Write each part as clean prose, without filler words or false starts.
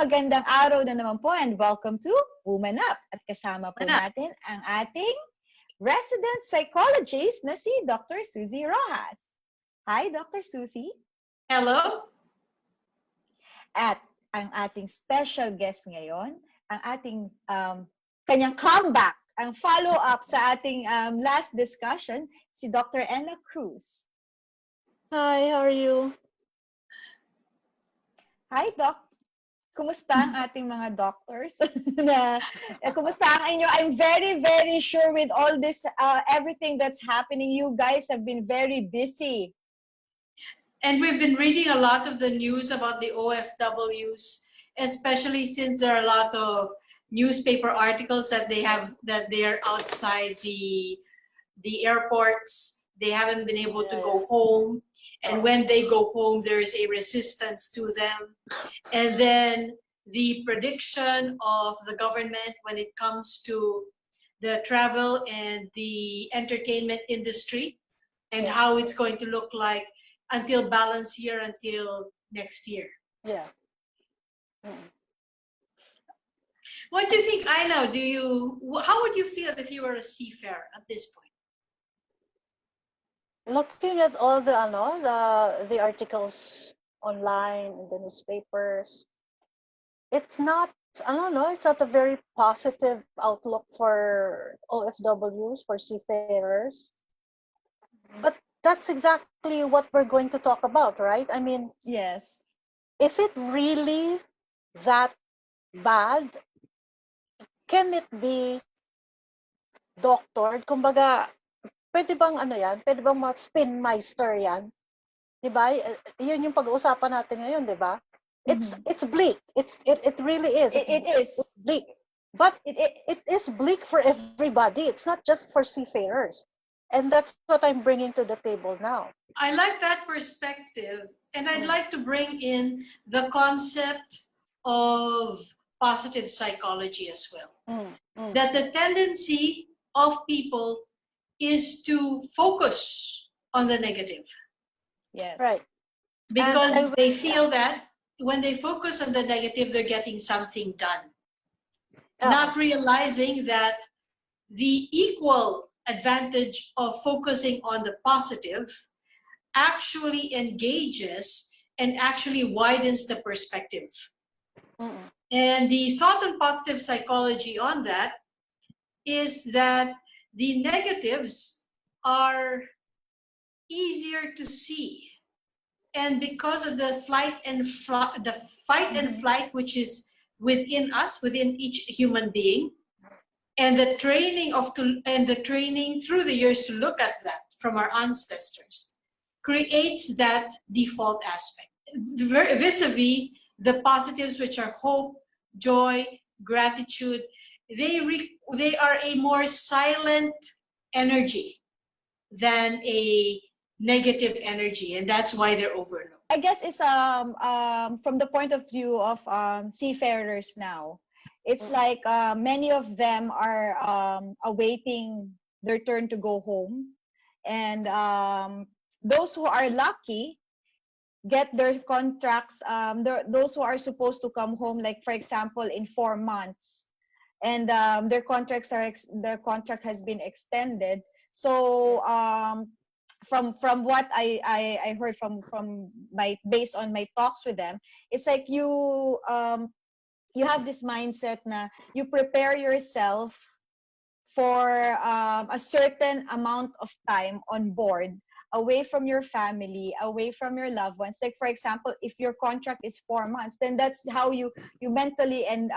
magandang araw na naman po and welcome to Woman Up. At kasama po natin ang ating resident psychologist na si Dr. Susie Rojas. Hi, Dr. Susie. Hello. At ang ating special guest ngayon, ang ating kanyang comeback, ang follow-up sa ating last discussion, si Dr. Ella Cruz. Hi, how are you? Hi, Doc. Kumusta ang ating mga doctors? Kumusta ang inyo? I'm very, very sure with all this, everything that's happening, you guys have been very busy. And we've been reading a lot of the news about the OFWs, especially since there are a lot of newspaper articles that they are outside the airports. They haven't been able to go home. And when they go home, there is a resistance to them. And then the prediction of the government when it comes to the travel and the entertainment industry and how it's going to look like until balance year, until next year. Yeah. What do you think, Aina? How would you feel if you were a seafarer at this point? Looking at all the articles online in the newspapers, it's not a very positive outlook for OFWs, for seafarers. But that's exactly what we're going to talk about, right? I mean, yes. Is it really that bad? Can it be doctored? Kumbaga, pwede bang Pwede bang ma-spin meister yan? Diba? Yun yung pag-uusapan natin ngayon, diba? It's bleak. It really is. It is. It's bleak. But it is bleak for everybody. It's not just for seafarers. And that's what I'm bringing to the table now. I like that perspective. And I'd like to bring in the concept of positive psychology as well. That the tendency of people is to focus on the negative. Yes. Right. Because they feel that when they focus on the negative, they're getting something done. Not realizing that the equal advantage of focusing on the positive actually engages and actually widens the perspective. And the thought on positive psychology on that is that the negatives are easier to see, and because of the fight and flight, which is within us, within each human being, and the training through the years to look at that from our ancestors, creates that default aspect vis-a-vis the positives, which are hope, joy, gratitude. They are a more silent energy than a negative energy, and that's why they're overlooked. I guess it's from the point of view of seafarers now. It's like many of them are awaiting their turn to go home, and those who are lucky get their contracts. Those who are supposed to come home, like for example, in 4 months. And their contract has been extended. So from what I heard based on my talks with them, it's like you have this mindset na you prepare yourself for a certain amount of time on board, away from your family, away from your loved ones. Like for example, if your contract is 4 months, then that's how you mentally and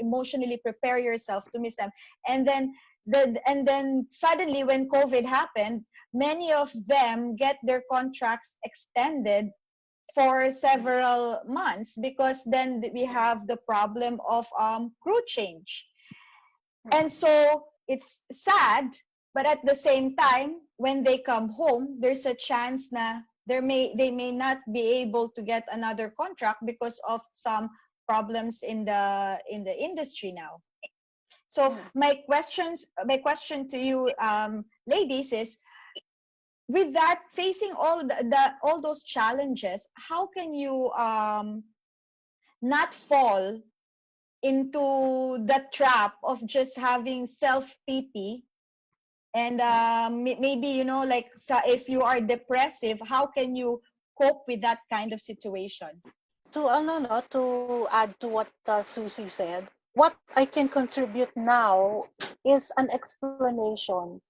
emotionally prepare yourself to miss them. And then suddenly when COVID happened, many of them get their contracts extended for several months, because then we have the problem of crew change. And so it's sad, but at the same time, when they come home, there's a chance na they may not be able to get another contract because of some problems in the industry now. So my question to you, ladies, is, with that, facing all those challenges, how can you not fall into the trap of just having self-pity. And maybe, like, if you are depressive, how can you cope with that kind of situation? To add to what Susie said, what I can contribute now is an explanation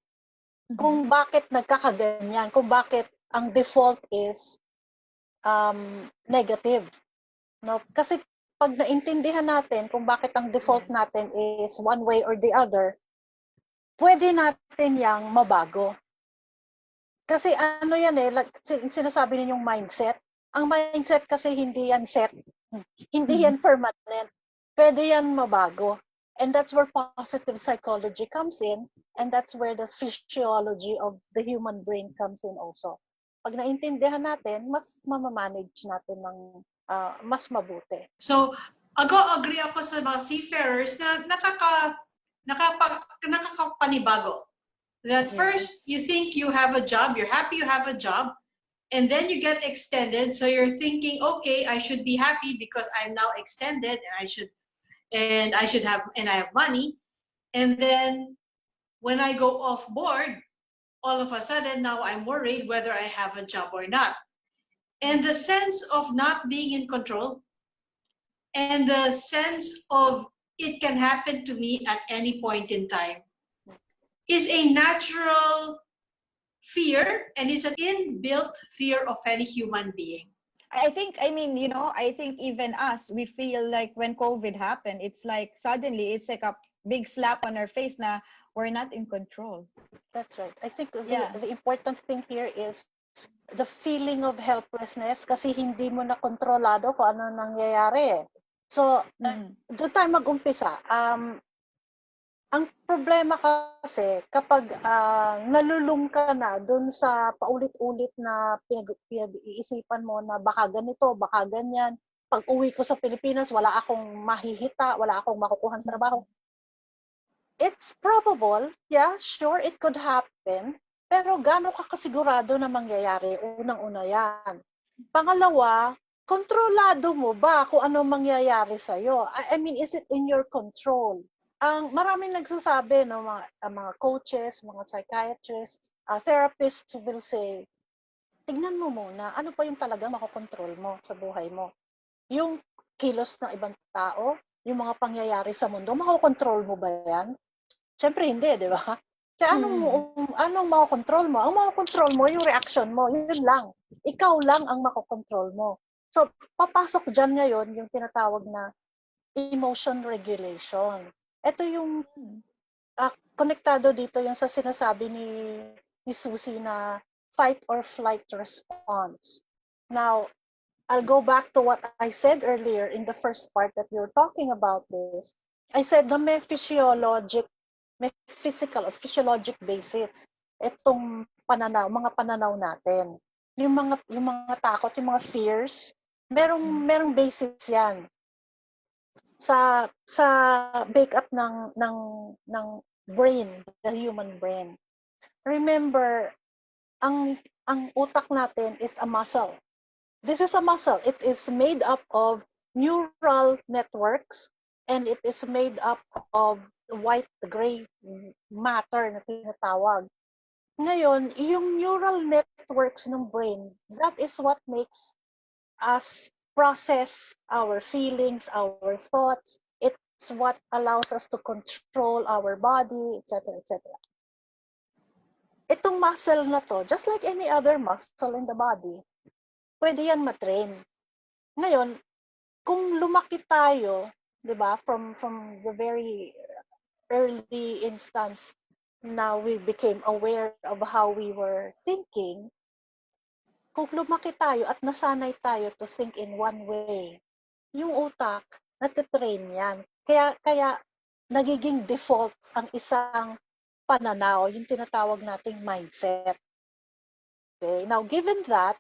kung bakit nagkakaganyan, kung bakit ang default is negative. No? Kasi pag naintindihan natin kung bakit ang default natin is one way or the other, pwede natin yang mabago. Kasi ano yan like sinasabi ninyong mindset. Ang mindset kasi hindi yan set. Hindi yan permanent. Pwede yan mabago. And that's where positive psychology comes in. And that's where the physiology of the human brain comes in also. Pag naintindihan natin, mas mamamanage natin ng mas mabuti. So, agree ako sa mga seafarers na nakakapanibago. That first, you think you have a job, you're happy you have a job, and then you get extended, so you're thinking, okay, I should be happy because I'm now extended and I have money. And then when I go off board, all of a sudden now I'm worried whether I have a job or not. And the sense of not being in control and the sense of it can happen to me at any point in time is a natural fear, and it's an inbuilt fear of any human being. I think even us, we feel like when COVID happened, it's like suddenly it's like a big slap on our face na we're not in control. That's right. I think the important thing here is the feeling of helplessness kasi hindi mo na kontrolado kung ano nangyayari. So, doon tayo mag-umpisa. Ang problema kasi kapag nalulung ka na doon sa paulit-ulit na pinag-iisipan mo na baka ganito, baka ganyan, pag uwi ko sa Pilipinas, wala akong mahihita, wala akong makukuhang trabaho. It's probable, yeah, sure, it could happen, pero gaano ka kasigurado na mangyayari? Unang-una yan. Pangalawa, kontrolado mo ba kung ano mangyayari sa'yo? I mean, is it in your control? Maraming nagsasabi, no, mga coaches, mga psychiatrists, therapists will say, tignan mo muna, ano pa yung talaga makokontrol mo sa buhay mo? Yung kilos ng ibang tao, yung mga pangyayari sa mundo, makokontrol mo ba yan? Siyempre hindi, di ba? Kaya anong makokontrol mo? Ang makokontrol mo, yung reaction mo, yun lang. Ikaw lang ang makokontrol mo. So, papasok dyan ngayon yung tinatawag na emotion regulation. Ito yung konektado dito yung sa sinasabi ni Susie na fight or flight response. Now, I'll go back to what I said earlier in the first part that we were talking about this. I said na may physical or physiologic basis itong mga pananaw natin. Yung mga takot, yung mga fears, merong basis yan sa makeup ng brain, the human brain. Remember, ang utak natin is a muscle. This is a muscle. It is made up of neural networks and it is made up of white gray matter na tinatawag. Ngayon, yung neural networks ng brain, that is what makes us process our feelings, our thoughts. It's what allows us to control our body, etc., etc. Itong muscle na to, just like any other muscle in the body, pwede yan matrain. Ngayon, kung lumaki tayo, di ba, from the very early instance, now we became aware of how we were thinking, kung lumaki tayo at nasanay tayo to think in one way, yung utak, natitrain yan. Kaya nagiging default ang isang pananaw, yung tinatawag nating mindset. Okay? Now, given that,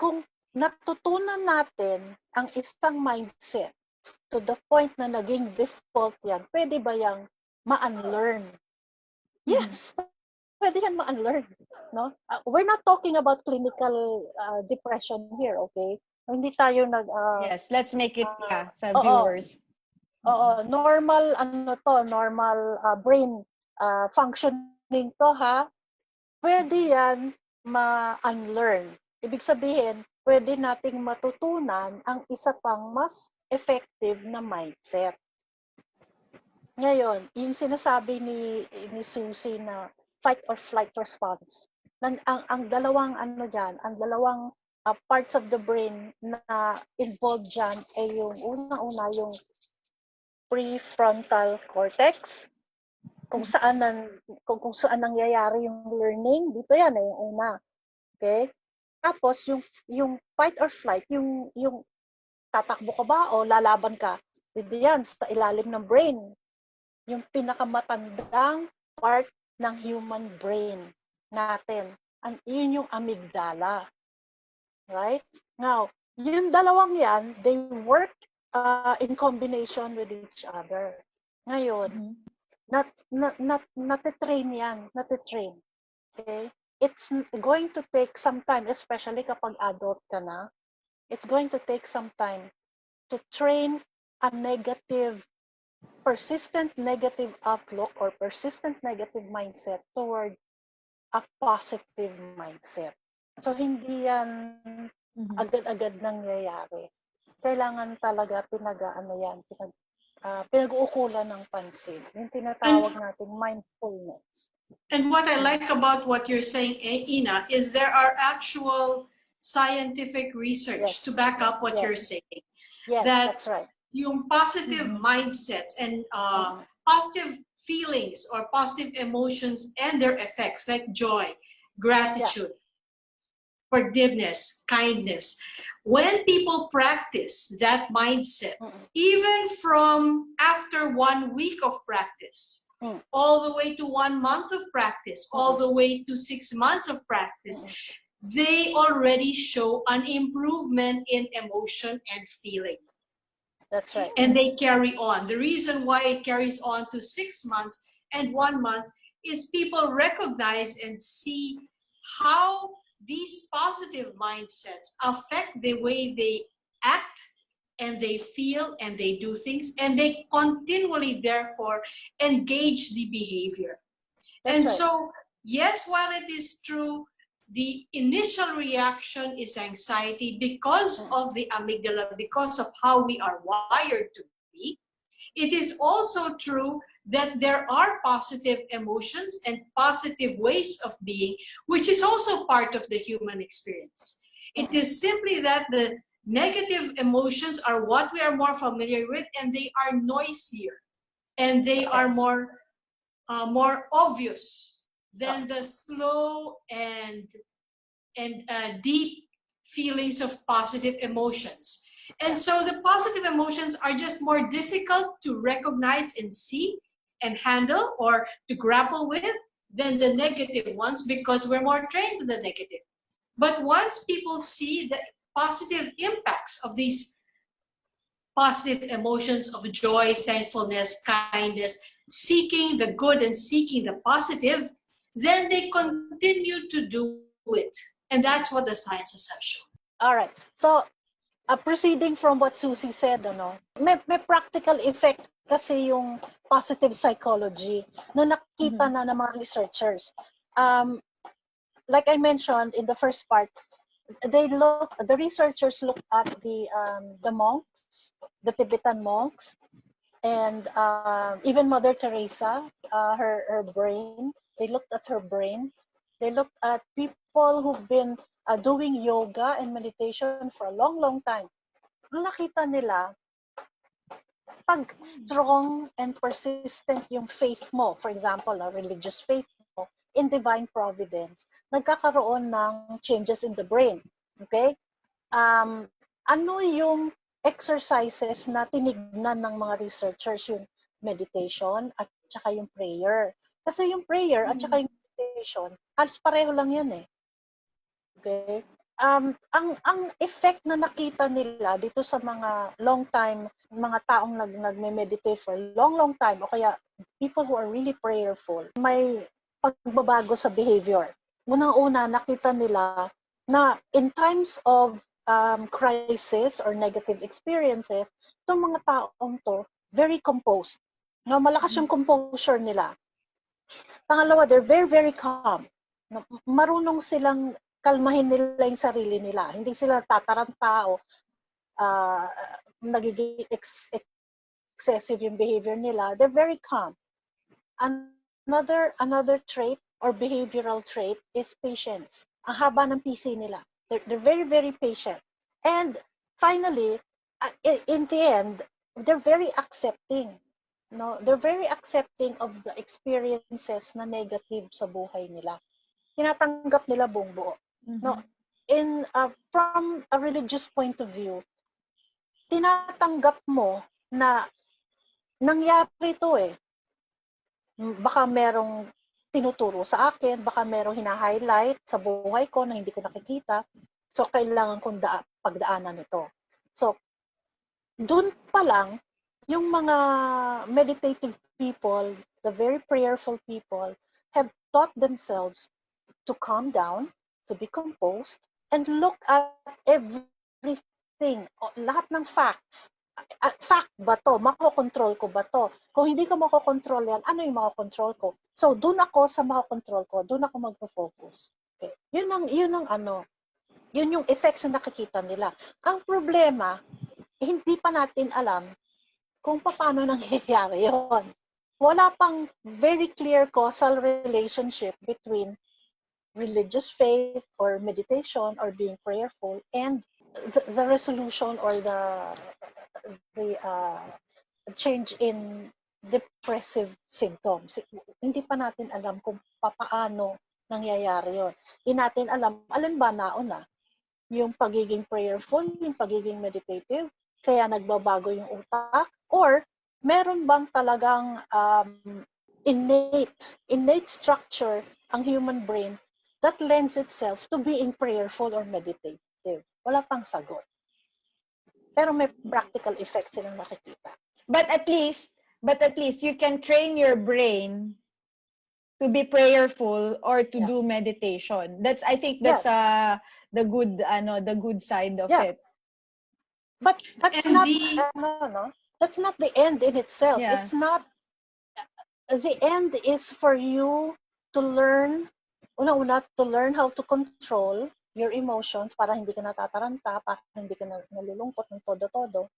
kung natutunan natin ang isang mindset to the point na naging default yan, pwede ba yang ma-unlearn? Yes, pwede yan ma-unlearn. No? We're not talking about clinical depression here, okay? Hindi tayo Yes, let's make it sa oo, viewers. oo, normal normal brain functioning to ha. Pwede yan ma-unlearn. Ibig sabihin, pwede nating matutunan ang isa pang mas effective na mindset. Ngayon, yung sinasabi ni Susie na fight or flight response, ang dalawang ang dalawang parts of the brain na involved dyan ay yung unang-una yung prefrontal cortex, kung saan nangyayari yung learning, dito yan yung una. Okay? Tapos yung fight or flight, yung tatakbo ka ba o lalaban ka, dito yan sa ilalim ng brain. Yung pinakamatandang part ng human brain natin. Yun yung amygdala. Right? Now, yung dalawang yan, they work in combination with each other. Ngayon, natitrain yan. Natitrain. Okay? It's going to take some time, especially kapag adult ka na. It's going to take some time to train a persistent negative outlook or persistent negative mindset toward a positive mindset. So, hindi yan agad-agad nangyayari. Kailangan talaga pinag-uukulan ng pansin. Yung tinatawag natin mindfulness. And what I like about what you're saying, Ina, is there are actual scientific research to back up what you're saying. Yes, that's right. Yung positive mindsets and positive feelings or positive emotions and their effects like joy, gratitude, forgiveness, kindness. When people practice that mindset, even from after 1 week of practice, all the way to 1 month of practice, all the way to 6 months of practice, they already show an improvement in emotion and feeling. That's right. And they carry on. The reason why it carries on to 6 months and 1 month is people recognize and see how these positive mindsets affect the way they act and they feel and they do things, and they continually therefore engage the behavior. So, yes, while it is true, the initial reaction is anxiety because of the amygdala, because of how we are wired to be. It is also true that there are positive emotions and positive ways of being, which is also part of the human experience. It is simply that the negative emotions are what we are more familiar with, and they are noisier, and they are more obvious than the slow and deep feelings of positive emotions. And so the positive emotions are just more difficult to recognize and see and handle or to grapple with than the negative ones, because we're more trained to the negative. But once people see the positive impacts of these positive emotions of joy, thankfulness, kindness, seeking the good and seeking the positive, then they continue to do it. And that's what the sciences have shown. All right. So, proceeding from what Susie said, may practical effect kasi yung positive psychology na nakita na ng mga researchers. Like I mentioned in the first part, the researchers looked at the monks, the Tibetan monks, and even Mother Teresa, her brain. They looked at her brain. They looked at people who've been doing yoga and meditation for a long, long time. Nung nakita nila, pag strong and persistent yung faith mo, for example, religious faith mo, in divine providence, nagkakaroon ng changes in the brain. Okay? Ano yung exercises na tinignan ng mga researchers, yung meditation at saka yung prayer. Kasi yung prayer at saka yung meditation, halos pareho lang yan eh. Okay? Ang effect na nakita nila dito sa mga long time, mga taong nagme-meditate for long, long time, o kaya people who are really prayerful, may pagbabago sa behavior. Unang-una, nakita nila na in times of crisis or negative experiences, itong mga taong to, very composed. No, malakas yung composure nila. Pangalawa, they're very, very calm. No, marunong silang kalmahin nila yung sarili nila. Hindi sila tataranta o nagiging excessive yung behavior nila. They're very calm. Another trait or behavioral trait is patience. Ang haba ng PC nila. They're very, very patient. And finally, in the end, they're very accepting. No, they're very accepting of the experiences na negative sa buhay nila. Tinatanggap nila buong buo. No, from a religious point of view, tinatanggap mo na nangyari to eh. Baka merong tinuturo sa akin, baka merong hina-highlight sa buhay ko na hindi ko nakikita. So, kailangan kong pagdaanan ito. So, dun pa lang, yung mga meditative people, the very prayerful people, have taught themselves to calm down, to be composed, and look at everything, lahat ng facts. Fact ba to? Makokontrol ko ba to? Kung hindi ko makokontrol yan, ano yung makokontrol ko? So, dun ako sa makokontrol ko, dun ako magpo-focus. Okay. Yun yung effects na nakikita nila. Ang problema, hindi pa natin alam kung paano nangyayari yun. Wala pang very clear causal relationship between religious faith or meditation or being prayerful and the resolution or the change in depressive symptoms. Hindi pa natin alam kung paano nangyayari yun. Hindi natin alam, alin ba nauna? Yung pagiging prayerful, yung pagiging meditative, kaya nagbabago yung utak, or meron bang talagang innate structure ang human brain that lends itself to being prayerful or meditative? Wala pang sagot. Pero may practical effects silang nakikita. But at least you can train your brain to be prayerful or to do meditation. I think that's the good side of it. But that's that's not the end in itself. Yes. It's not, the end is for you to learn, una-una, to learn how to control your emotions para hindi ka natataranta, para hindi ka nalulungkot ng todo-todo,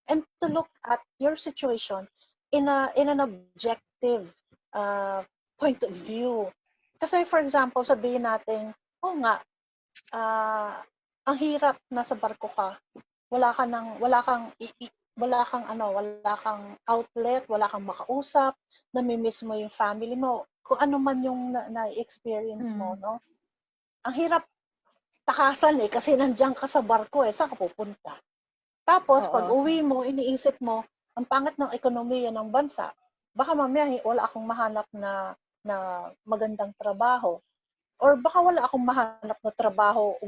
and to look at your situation in an objective point of view. Kasi for example, sabihin natin, ang hirap, nasa barko ka, wala kang outlet, wala kang makausap, namimiss mo yung family mo, kung ano man yung na-experience mo, no? Ang hirap takasan kasi nandiyan ka sa barko saan ka pupunta? Tapos, pag uwi mo, iniisip mo, ang pangit ng ekonomiya ng bansa, baka mamaya wala akong mahanap na magandang trabaho. Or baka wala akong mahanap na trabaho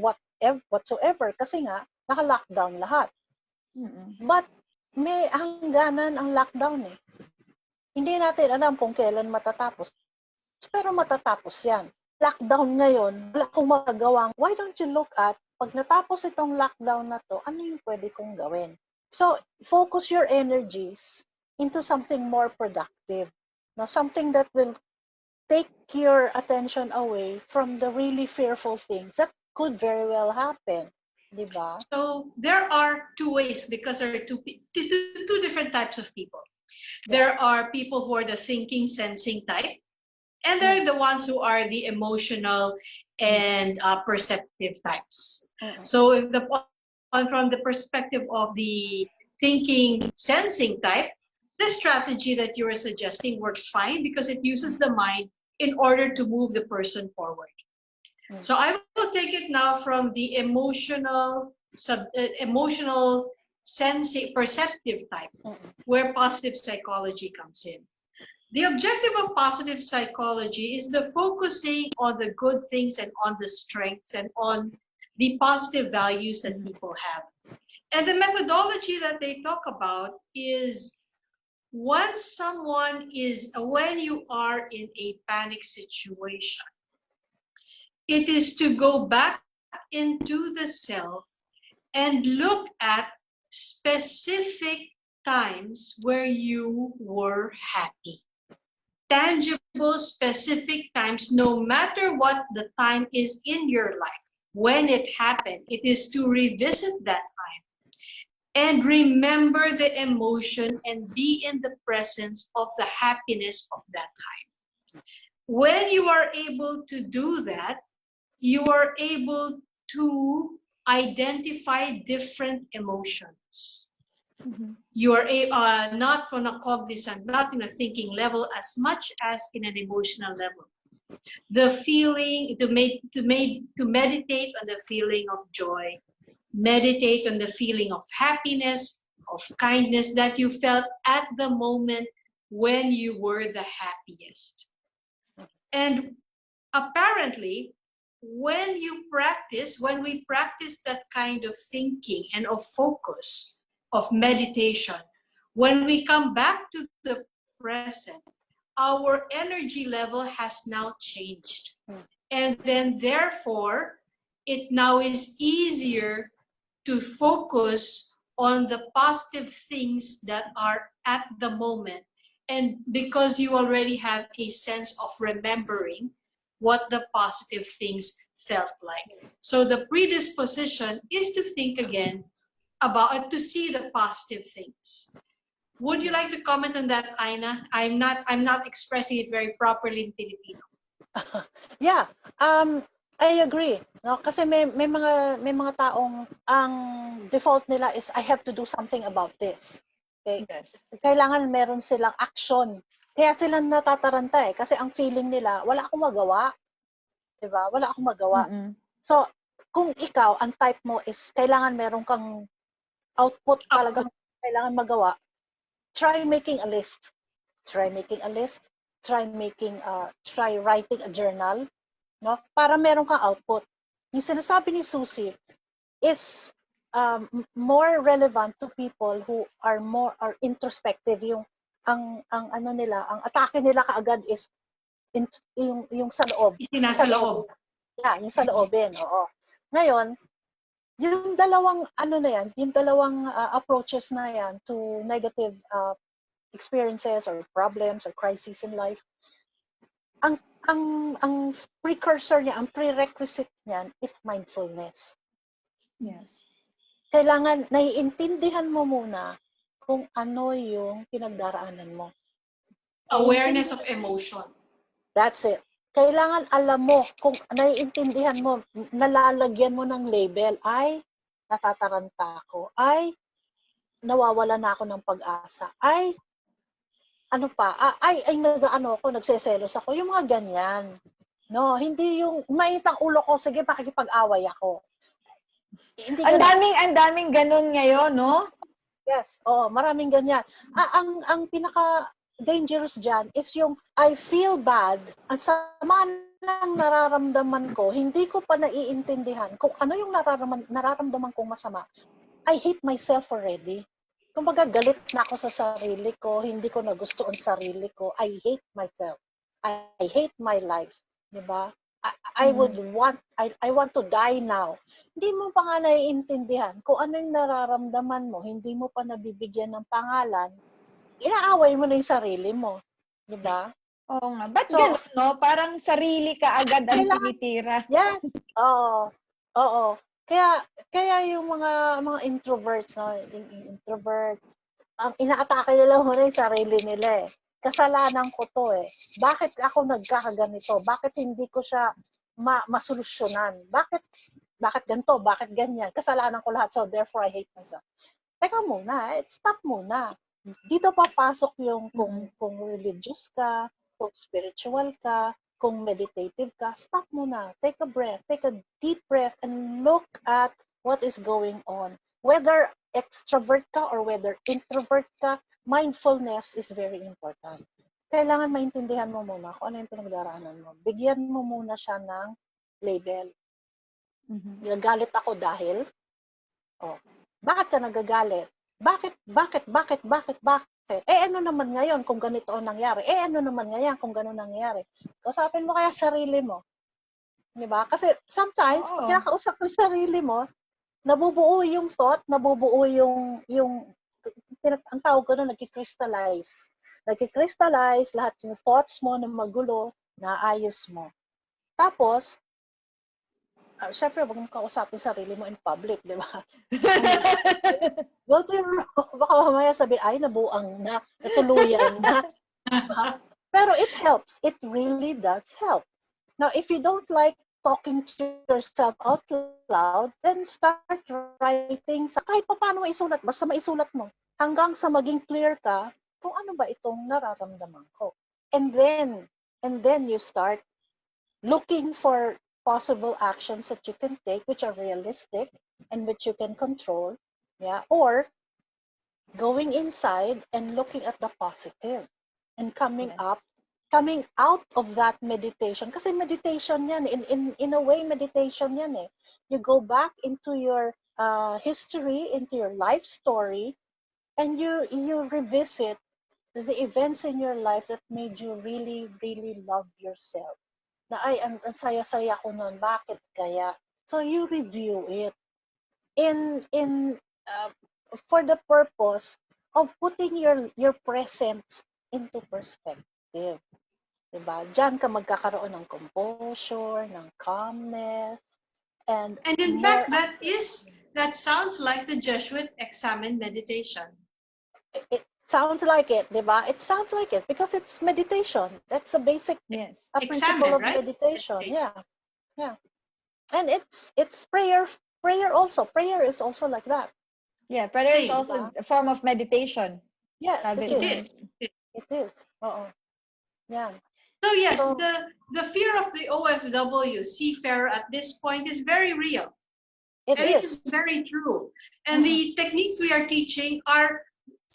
whatsoever kasi nga, naka-lockdown lahat. But, may hangganan ang lockdown eh. Hindi natin alam kung kailan matatapos. Pero matatapos yan. Lockdown ngayon, wala akong magagawang, why don't you look at, pag natapos itong lockdown na to, ano yung pwede kong gawin? So, focus your energies into something more productive. Now, something that will take your attention away from the really fearful things that could very well happen. Diba? So, there are two ways because there are two different types of people. There are people who are the thinking, sensing type, and they're the ones who are the emotional and perceptive types. So from the perspective of the thinking, sensing type, the strategy that you are suggesting works fine because it uses the mind in order to move the person forward. So I will take it now from the emotional, sensing, perceptive type, where positive psychology comes in. The objective of positive psychology is the focusing on the good things and on the strengths and on the positive values that people have. And the methodology that they talk about is when you are in a panic situation, it is to go back into the self and look at specific times where you were happy. Tangible, specific times, no matter what the time is in your life, when it happened, it is to revisit that time and remember the emotion and be in the presence of the happiness of that time. When you are able to do that, you are able to identify different emotions. You are not from a cognizant, not in a thinking level as much as in an emotional level. The feeling, to meditate on the feeling of joy, meditate on the feeling of happiness, of kindness that you felt at the moment when you were the happiest. And apparently, when we practice that kind of thinking and of focus, of meditation, when we come back to the present, our energy level has now changed. And then therefore, it now is easier to focus on the positive things that are at the moment. And because you already have a sense of remembering what the positive things felt like. So the predisposition is to think again about, to see the positive things. Would you like to comment on that, Aina? I'm not expressing it very properly in Filipino. Yeah, I agree. No, kasi may mga taong ang default nila is I have to do something about this. Okay? Yes. Kailangan meron silang action. Kaya sila natataranta eh kasi ang feeling nila wala akong magawa. 'Di ba? Wala akong magawa. So, kung ikaw ang type mo is kailangan meron kang output talagang kailangan magawa, try making a list. Try writing a journal, no? Para meron kang output. Yung sinasabi ni Susie is more relevant to people who are introspective. Yung ang ano nila, ang atake nila kaagad is yung sa loob. Nasa loob. Yeah, yung sa loobin, oo. Ngayon, yung dalawang approaches na yan to negative experiences or problems or crises in life, ang precursor niya, ang prerequisite niyan is mindfulness. Yes. Kailangan naiintindihan mo muna kung ano yung pinagdaraanan mo. Awareness of emotion. That's it. Kailangan alam mo, kung naiintindihan mo, nalalagyan mo ng label, ay, natataranta ako, ay, nawawala na ako ng pag-asa, ay, ano pa, nagseselos ako, yung mga ganyan. No, hindi yung mainit ang ulo ko, sige, pakikipag-away ako. Ang daming ganun ngayon, no? Yes, maraming ganyan. Ang pinaka dangerous dyan is yung I feel bad, ang sama ng nararamdaman ko, hindi ko pa naiintindihan kung ano yung nararamdaman kong masama. I hate myself already. Kumbaga, galit na ako sa sarili ko, hindi ko nagustuhan sarili ko. I hate myself. I hate my life. Diba? I want to die now. Hindi mo pa nga naiintindihan kung ano yung nararamdaman mo, hindi mo pa nabibigyan ng pangalan, inaaway mo na yung sarili mo. Diba? Oo nga. Ba't ganun, no? Parang sarili ka agad ang tinitira. Yes. Oo. Kaya yung mga introverts, no? Introverts, ang inaatake nila muna yung sarili nila eh. Kasalanan ko to eh. Bakit ako nagkakaganito? Bakit hindi ko siya masolusyonan? Bakit ganito? Bakit ganyan? Kasalanan ko lahat. So therefore, I hate myself. Teka muna, stop muna. Dito papasok yung kung religious ka, kung spiritual ka, kung meditative ka, stop muna. Take a breath. Take a deep breath and look at what is going on. Whether extrovert ka or whether introvert ka, mindfulness is very important. Kailangan maintindihan mo muna kung ano yung pinagdaraanan mo. Bigyan mo muna siya ng label. Nagagalit ako dahil, bakit ka nagagalit? Bakit? Ano naman ngayon kung ganito ang nangyari? Ano naman ngayon kung gano'n nangyari? Kausapin mo kaya sarili mo. Di ba? Kasi sometimes, pag kinakausap mo sarili mo, nabubuo yung thought, nabubuo ang tawag ko na nagki-crystallize. Nagki-crystallize lahat yung thoughts mo na magulo, naayos mo. Tapos, syempre, wag mo kausapin sarili mo in public, di ba? Go to your, baka mamaya sabi, ay, nabuang na, natuluyan na. Pero it helps. It really does help. Now, if you don't like talking to yourself out loud, then start writing. Kahit pa paano maisulat, basta maisulat mo. Hanggang sa maging clear ka kung ano ba itong nararamdaman ko. And then you start looking for possible actions that you can take, which are realistic and which you can control. Yeah. Or going inside and looking at the positive and coming out of that meditation. Kasi meditation yan, in a way, meditation yan eh. You go back into your history, into your life story, and you revisit the events in your life that made you really, really love yourself. Na ay, ang saya-saya ko noon, bakit kaya? So you review it for the purpose of putting your present into perspective. Diba? Diyan ka magkakaroon ng composure, ng calmness, and in fact, that sounds like the Jesuit examen meditation. It sounds like it, diba? It sounds like it because it's meditation. That's a basic principle of right? Meditation. Yeah. And it's prayer. Prayer also. Prayer is also like that. Yeah, prayer is also a form of meditation. Yes, it is. Yeah. So yes, the fear of the OFW, seafarer at this point is very real. It is very true. And the techniques we are teaching are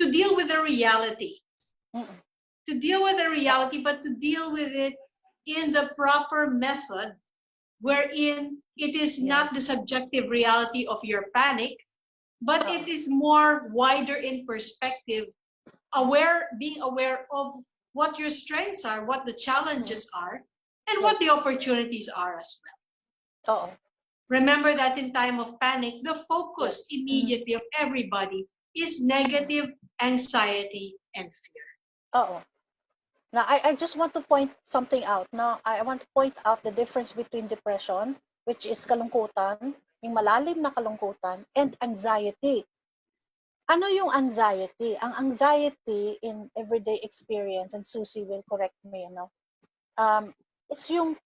to deal with the reality. To deal with the reality, but to deal with it in the proper method, wherein it is not the subjective reality of your panic, but it is more wider in perspective, being aware of what your strengths are, what the challenges are, and what the opportunities are as well. Remember that in time of panic, the focus immediately of everybody is negative anxiety and fear. Now, I just want to point something out. Now, I want to point out the difference between depression, which is kalungkutan, yung malalim na kalungkutan, and anxiety. Ano yung anxiety? Ang anxiety in everyday experience, and Susie will correct me, it's yung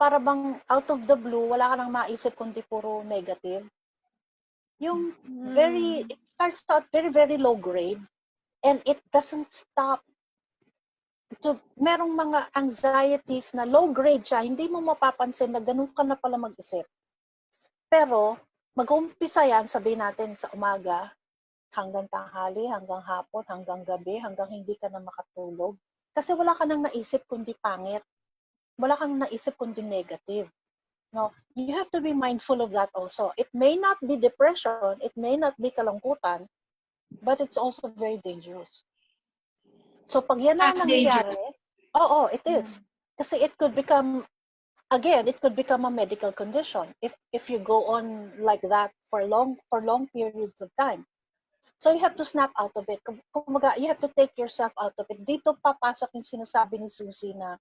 para bang out of the blue, wala ka nang maisip kundi puro negative. Yung it starts out very, very low grade, and it doesn't stop. Merong mga anxieties na low grade siya, hindi mo mapapansin na ganun ka na pala mag-isip. Pero, mag-uumpisa yan, sabihin natin sa umaga, hanggang tanghali, hanggang hapon, hanggang gabi, hanggang hindi ka na makatulog. Kasi wala ka nang naisip kundi pangit. Wala ka nang naisip kundi negative. No, you have to be mindful of that also. It may not be depression, it may not be kalungkutan, but it's also very dangerous. So pag yan ang nangyayari, it is. Kasi it could become a medical condition if you go on like that for long periods of time. So you have to snap out of it. Kumbaga, you have to take yourself out of it. Dito papasok yung sinasabi ni Susie na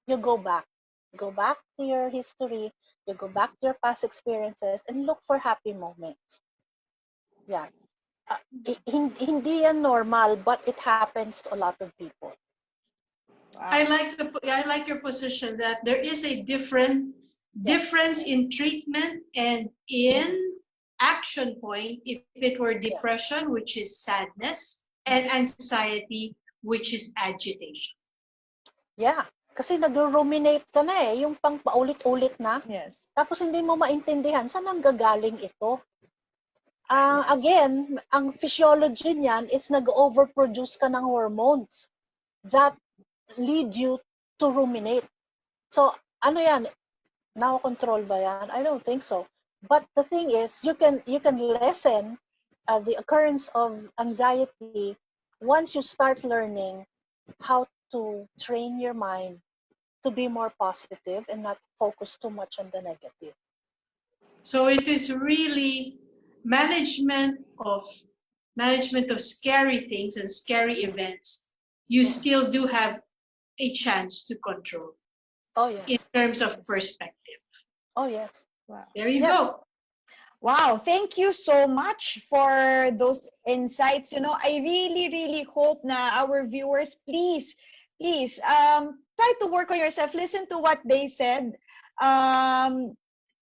you go back. Go back to your history, you go back to your past experiences, and look for happy moments. Yeah. Hindi yan normal, but it happens to a lot of people. Wow. I like your position that there is a difference in treatment and in action point if it were depression, which is sadness, and anxiety, which is agitation. Yeah. Kasi nag-ruminate ka na eh, yung pang paulit-ulit na. Yes. Tapos hindi mo maintindihan saan ang gagaling ito. Again, ang physiology niyan is nag-overproduce ka ng hormones that lead you to ruminate. So, ano yan? Now-control ba yan? I don't think so. But the thing is, you can lessen the occurrence of anxiety once you start learning how to train your mind to be more positive and not focus too much on the negative. So it is really management of scary things and scary events, you still do have a chance to control Oh, yes. in terms of perspective. Oh, yes. Wow. There you Yes. go. Wow, thank you so much for those insights. I really, really hope na our viewers, please, try to work on yourself. Listen to what they said.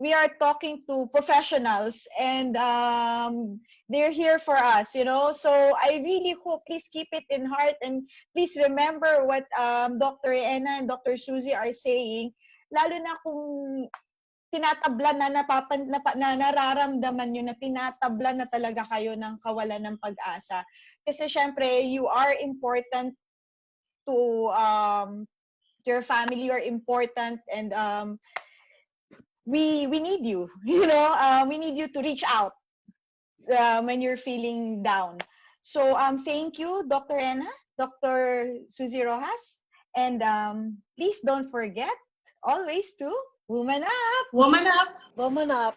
We are talking to professionals, and they're here for us, So I really hope, please keep it in heart, and please remember what Dr. Ena and Dr. Susie are saying, lalo na kung tinatablan na nararamdaman nyo na tinatablan na talaga kayo ng kawalan ng pag-asa. Kasi syempre, you are important to your family, you are important, and we need you, we need you to reach out when you're feeling down. So thank you, Dr. Ena, Dr. Susie Rojas, and please don't forget always to woman up. Woman up. Woman up.